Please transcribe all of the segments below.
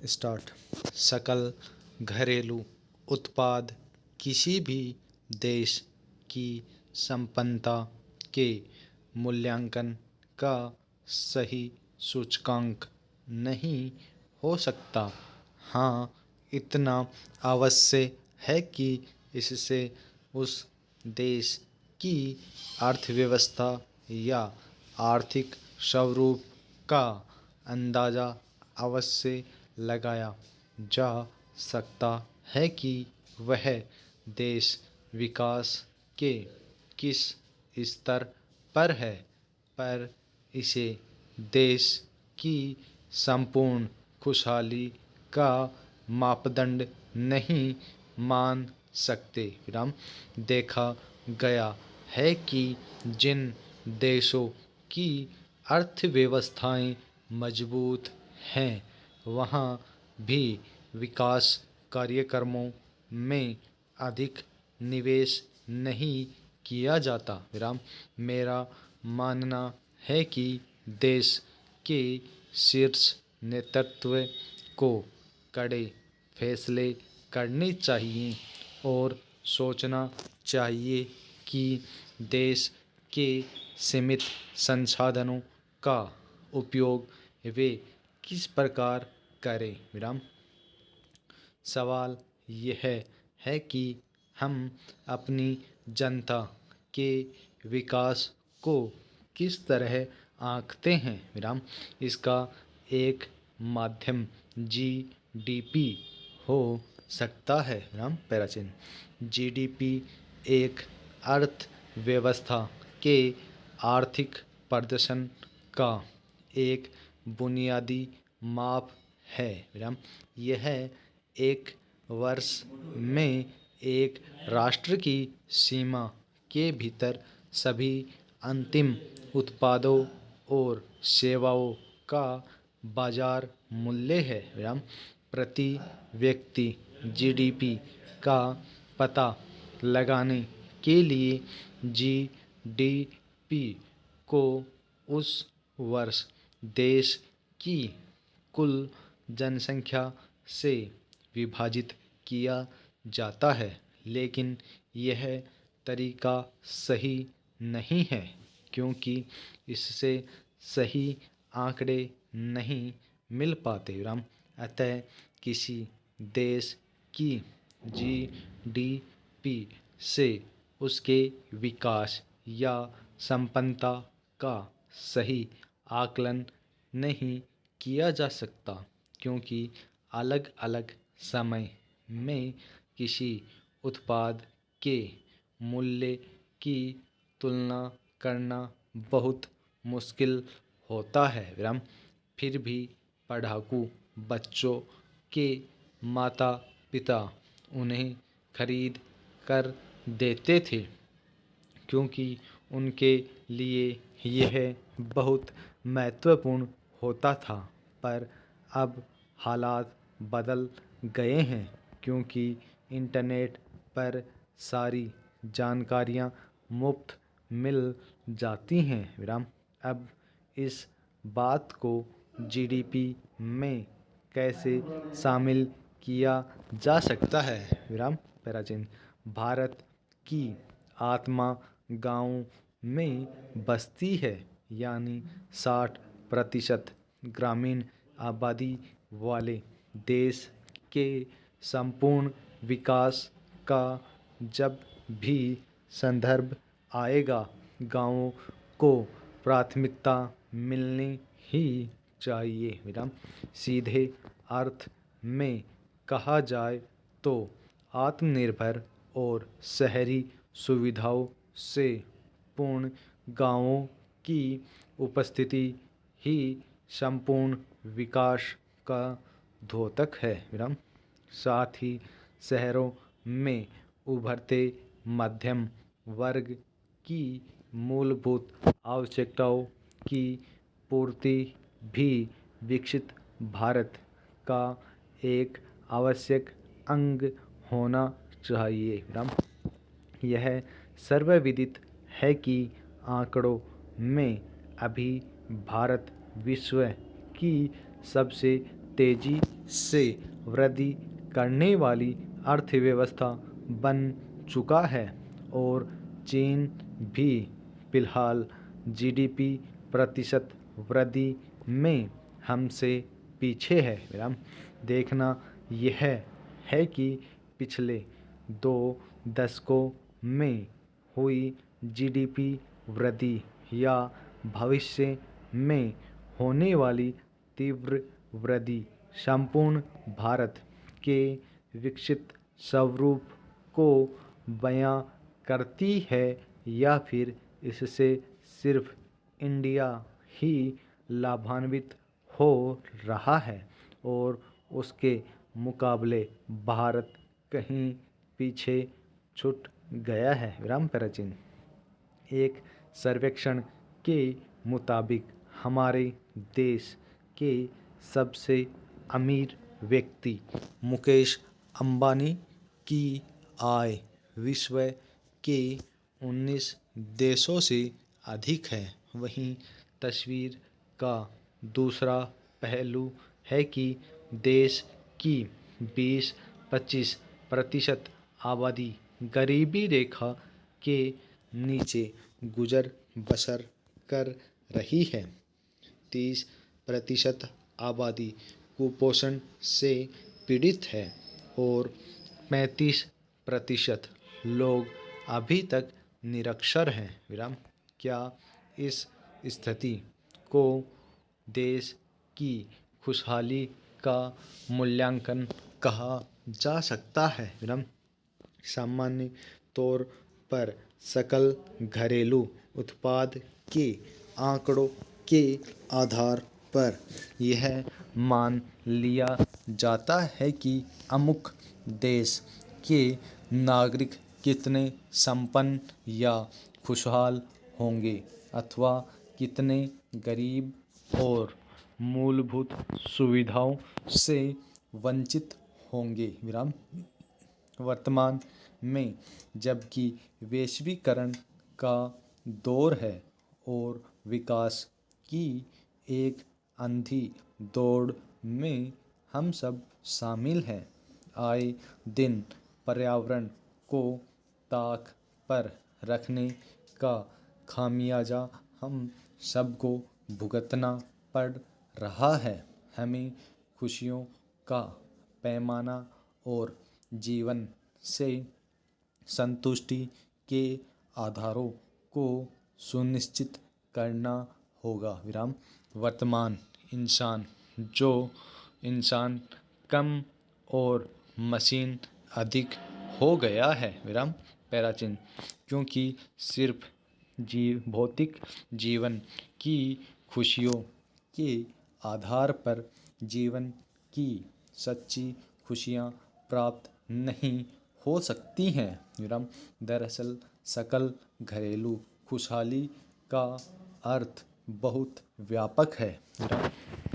Start. सकल घरेलू उत्पाद किसी भी देश की संपन्नता के मूल्यांकन का सही सूचकांक नहीं हो सकता। हाँ, इतना अवश्य है कि इससे उस देश की अर्थव्यवस्था या आर्थिक स्वरूप का अंदाज़ा अवश्य लगाया जा सकता है कि वह देश विकास के किस स्तर पर है, पर इसे देश की संपूर्ण खुशहाली का मापदंड नहीं मान सकते। विराम। देखा गया है कि जिन देशों की अर्थव्यवस्थाएं मजबूत हैं, वहाँ भी विकास कार्यक्रमों में अधिक निवेश नहीं किया जाता। विराम। मेरा मानना है कि देश के शीर्ष नेतृत्व को कड़े फैसले करने चाहिए और सोचना चाहिए कि देश के सीमित संसाधनों का उपयोग वे किस प्रकार करें। विराम। सवाल यह है कि हम अपनी जनता के विकास को किस तरह आंकते हैं। विराम। इसका एक माध्यम जीडीपी हो सकता है। विराम। पैराचिन्ह। जीडीपी एक अर्थव्यवस्था के आर्थिक प्रदर्शन का एक बुनियादी माप है। विराम। यह एक वर्ष में एक राष्ट्र की सीमा के भीतर सभी अंतिम उत्पादों और सेवाओं का बाजार मूल्य है। विराम। प्रति व्यक्ति जीडीपी का पता लगाने के लिए जीडीपी को उस वर्ष देश की कुल जनसंख्या से विभाजित किया जाता है, लेकिन यह तरीका सही नहीं है क्योंकि इससे सही आंकड़े नहीं मिल पाते। विराम। अतः किसी देश की जीडीपी से उसके विकास या संपन्नता का सही आकलन नहीं किया जा सकता, क्योंकि अलग अलग समय में किसी उत्पाद के मूल्य की तुलना करना बहुत मुश्किल होता है। विराम। फिर भी पढ़ाकू बच्चों के माता पिता उन्हें खरीद कर देते थे क्योंकि उनके लिए यह बहुत महत्वपूर्ण होता था। पर अब हालात बदल गए हैं क्योंकि इंटरनेट पर सारी जानकारियाँ मुफ्त मिल जाती हैं। विराम। अब इस बात को जीडीपी में कैसे शामिल किया जा सकता है। विराम। पैराचिन्ह। भारत की आत्मा गाँव में बसती है, यानी 60% ग्रामीण आबादी वाले देश के संपूर्ण विकास का जब भी संदर्भ आएगा, गाँवों को प्राथमिकता मिलनी ही चाहिए। विराम। सीधे अर्थ में कहा जाए तो आत्मनिर्भर और शहरी सुविधाओं से पूर्ण गाँवों की उपस्थिति ही संपूर्ण विकास का द्योतक है। विराम। साथ ही शहरों में उभरते मध्यम वर्ग की मूलभूत आवश्यकताओं की पूर्ति भी विकसित भारत का एक आवश्यक अंग होना चाहिए। विराम। यह सर्वविदित है कि आंकड़ों में अभी भारत विश्व की सबसे तेजी से वृद्धि करने वाली अर्थव्यवस्था बन चुका है और चीन भी फिलहाल जीडीपी प्रतिशत वृद्धि में हमसे पीछे है। विराम देखना यह है कि पिछले 2 दशकों में हुई जीडीपी वृद्धि या भविष्य में होने वाली तीव्र वृद्धि संपूर्ण भारत के विकसित स्वरूप को बयां करती है या फिर इससे सिर्फ इंडिया ही लाभान्वित हो रहा है और उसके मुकाबले भारत कहीं पीछे छूट गया है। विराम प्राचीन एक सर्वेक्षण के मुताबिक हमारे देश के सबसे अमीर व्यक्ति मुकेश अंबानी की आय विश्व के 19 देशों से अधिक है। वहीं तस्वीर का दूसरा पहलू है कि देश की 20-25% आबादी गरीबी रेखा के नीचे गुजर बसर कर रही है। 30% आबादी कुपोषण से पीड़ित है और 35% लोग अभी तक निरक्षर हैं। विराम क्या इस स्थिति को देश की खुशहाली का मूल्यांकन कहा जा सकता है? विराम सामान्य तौर पर सकल घरेलू उत्पाद के आंकड़ों के आधार पर यह मान लिया जाता है कि अमुक देश के नागरिक कितने संपन्न या खुशहाल होंगे अथवा कितने गरीब और मूलभूत सुविधाओं से वंचित होंगे। विराम वर्तमान में जबकि वैश्वीकरण का दौर है और विकास की एक अंधी दौड़ में हम सब शामिल हैं, आए दिन पर्यावरण को ताक पर रखने का खामियाजा हम सबको भुगतना पड़ रहा है। हमें खुशियों का पैमाना और जीवन से संतुष्टि के आधारों को सुनिश्चित करना होगा। विराम वर्तमान इंसान कम और मशीन अधिक हो गया है। विराम पैराचीन क्योंकि सिर्फ भौतिक जीवन की खुशियों के आधार पर जीवन की सच्ची खुशियाँ प्राप्त नहीं हो सकती हैं। विराम दरअसल सकल घरेलू खुशहाली का अर्थ बहुत व्यापक है। विराम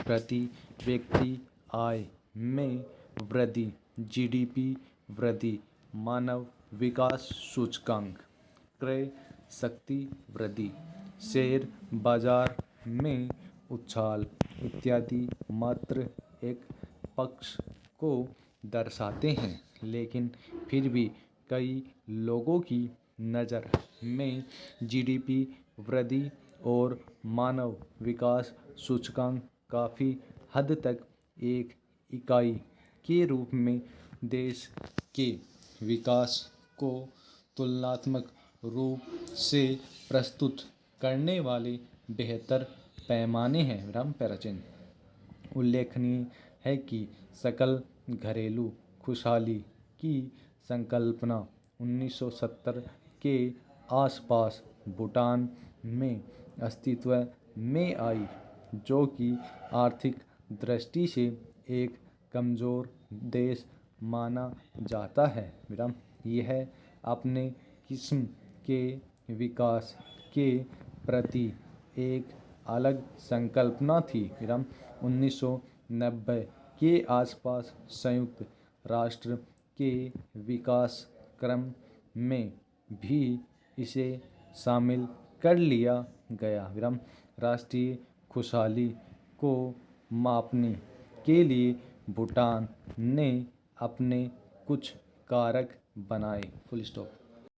प्रति व्यक्ति आय में वृद्धि, जीडीपी वृद्धि, मानव विकास सूचकांक, क्रय शक्ति वृद्धि, शेयर बाजार में उछाल इत्यादि मात्र एक पक्ष को दर्शाते हैं, लेकिन फिर भी कई लोगों की नज़र में जीडीपी वृद्धि और मानव विकास सूचकांक काफ़ी हद तक एक इकाई के रूप में देश के विकास को तुलनात्मक रूप से प्रस्तुत करने वाले बेहतर पैमाने हैं। विराम पैराचीन उल्लेखनीय है कि सकल घरेलू खुशहाली की संकल्पना 1970 के आसपास भूटान में अस्तित्व में आई, जो कि आर्थिक दृष्टि से एक कमज़ोर देश माना जाता है। विराम यह अपने किस्म के विकास के प्रति एक अलग संकल्पना थी। विराम 1990 के आसपास संयुक्त राष्ट्र के विकास क्रम में भी इसे शामिल कर लिया गया। विराम राष्ट्रीय खुशहाली को मापने के लिए भूटान ने अपने कुछ कारक बनाए। Full stop.